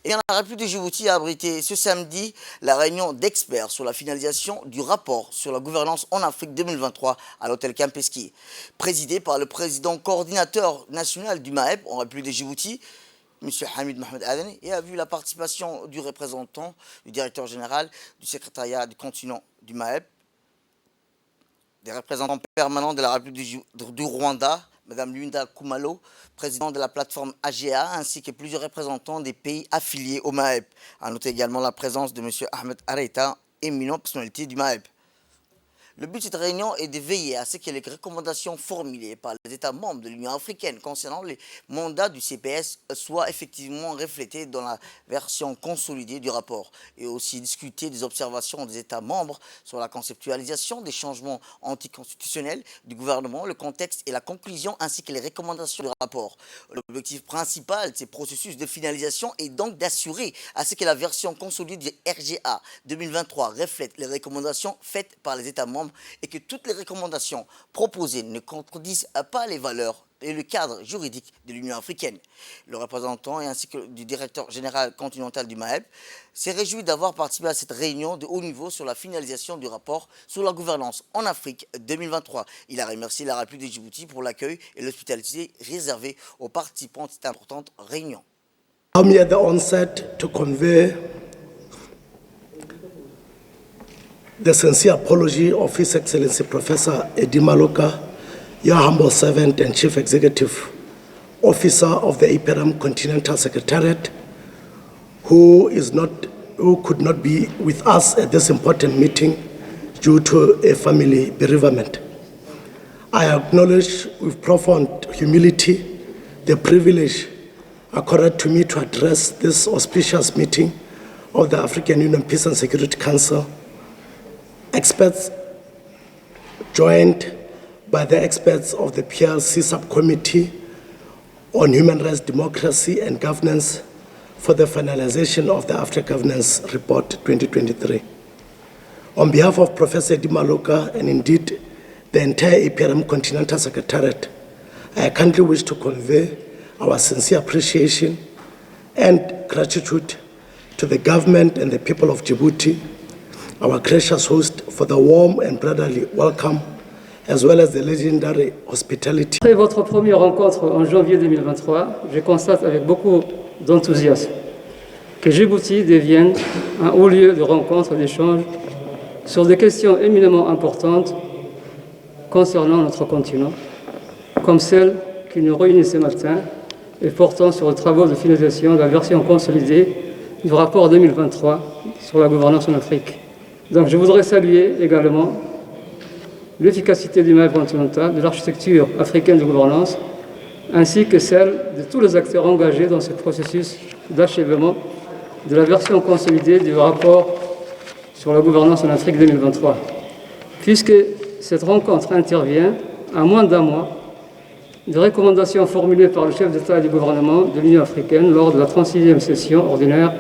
Et la République de Djibouti a abrité ce samedi la réunion d'experts sur la finalisation du rapport sur la gouvernance en Afrique 2023 à l'hôtel Campeski, présidé par le président coordinateur national du MAEP en République de Djibouti, M. Hamid Mohamed Adani, et a vu la participation du représentant, du directeur général du secrétariat du continent du MAEP, des représentants permanents de la République du Rwanda, Mme Luinda Kumalo, présidente de la plateforme AGA, ainsi que plusieurs représentants des pays affiliés au MAEP. A noter également la présence de M. Ahmed Areita, éminente personnalité du MAEP. Le but de cette réunion est de veiller à ce que les recommandations formulées par les États membres de l'Union africaine concernant les mandats du CPS soient effectivement reflétées dans la version consolidée du rapport et aussi discuter des observations des États membres sur la conceptualisation des changements anticonstitutionnels du gouvernement, le contexte et la conclusion ainsi que les recommandations du rapport. L'objectif principal de ces processus de finalisation est donc d'assurer à ce que la version consolidée du RGA 2023 reflète les recommandations faites par les États membres et que toutes les recommandations proposées ne contredisent pas les valeurs et le cadre juridique de l'Union africaine. Le représentant ainsi que du directeur général continental du MAEP s'est réjoui d'avoir participé à cette réunion de haut niveau sur la finalisation du rapport sur la gouvernance en Afrique 2023. Il a remercié la République de Djibouti pour l'accueil et l'hospitalité réservée aux participants de cette importante réunion. I'm here at the onset to convey the sincere apology of His Excellency Professor Eddie Maloka, your humble servant and Chief Executive Officer of the IPRM Continental Secretariat, who could not be with us at this important meeting due to a family bereavement. I acknowledge with profound humility the privilege accorded to me to address this auspicious meeting of the African Union Peace and Security Council. Experts joined by the experts of the PLC Subcommittee on Human Rights, Democracy and Governance for the finalization of the Africa Governance Report 2023. On behalf of Professor Di Maloka and indeed the entire APRM Continental Secretariat, I kindly wish to convey our sincere appreciation and gratitude to the government and the people of Djibouti, our gracious host, for the warm and brotherly welcome, as well as the legendary hospitality. Après votre première rencontre en janvier 2023, je constate avec beaucoup d'enthousiasme que Djibouti devienne un haut lieu de rencontre et d'échange sur des questions éminemment importantes concernant notre continent, comme celle qui nous réunit ce matin et portant sur les travaux de finalisation de la version consolidée du rapport 2023 sur la gouvernance en Afrique. Donc je voudrais saluer également l'efficacité du MAEP continental, de l'architecture africaine de gouvernance, ainsi que celle de tous les acteurs engagés dans ce processus d'achèvement de la version consolidée du rapport sur la gouvernance en Afrique 2023. Puisque cette rencontre intervient à moins d'un mois des recommandations formulées par le chef d'État et du gouvernement de l'Union africaine lors de la 36e session ordinaire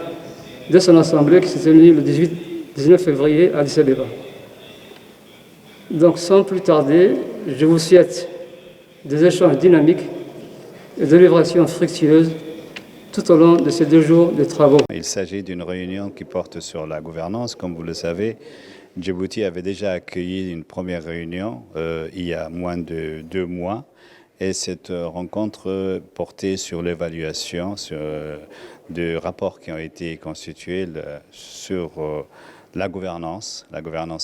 de son assemblée qui s'est tenue le 19 février à Addis Abeba. Donc sans plus tarder, je vous souhaite des échanges dynamiques et de livrations fructueuses tout au long de ces 2 jours de travaux. Il s'agit d'une réunion qui porte sur la gouvernance. Comme vous le savez, Djibouti avait déjà accueilli une première réunion il y a moins de 2 mois. Et cette rencontre portait sur l'évaluation de rapports qui ont été constitués sur la gouvernance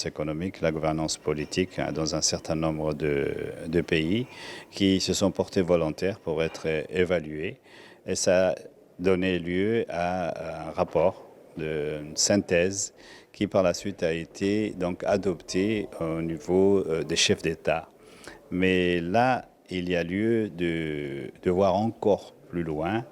économique, la gouvernance politique dans un certain nombre de pays qui se sont portés volontaires pour être évalués. Et ça a donné lieu à un rapport de synthèse qui par la suite a été donc adopté au niveau des chefs d'État. Mais là, il y a lieu de voir encore plus loin,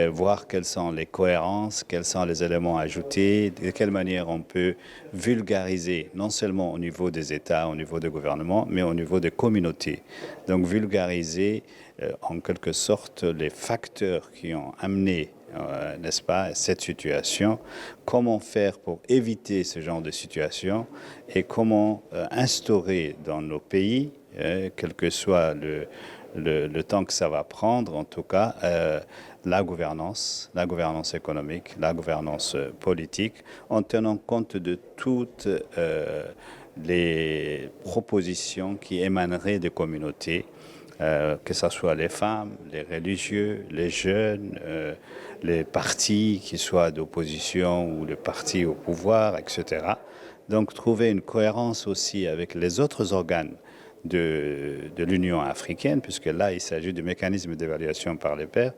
voir quelles sont les cohérences, quels sont les éléments ajoutés, de quelle manière on peut vulgariser, non seulement au niveau des États, au niveau des gouvernements, mais au niveau des communautés. Donc vulgariser en quelque sorte les facteurs qui ont amené n'est-ce pas, cette situation, comment faire pour éviter ce genre de situation et comment instaurer dans nos pays, quel que soit le temps que ça va prendre, en tout cas, la gouvernance économique, la gouvernance politique, en tenant compte de toutes les propositions qui émaneraient des communautés, que ce soit les femmes, les religieux, les jeunes, les partis qui soient d'opposition ou les partis au pouvoir, etc. Donc trouver une cohérence aussi avec les autres organes de l'Union africaine, puisque là, il s'agit du mécanisme d'évaluation par les pairs,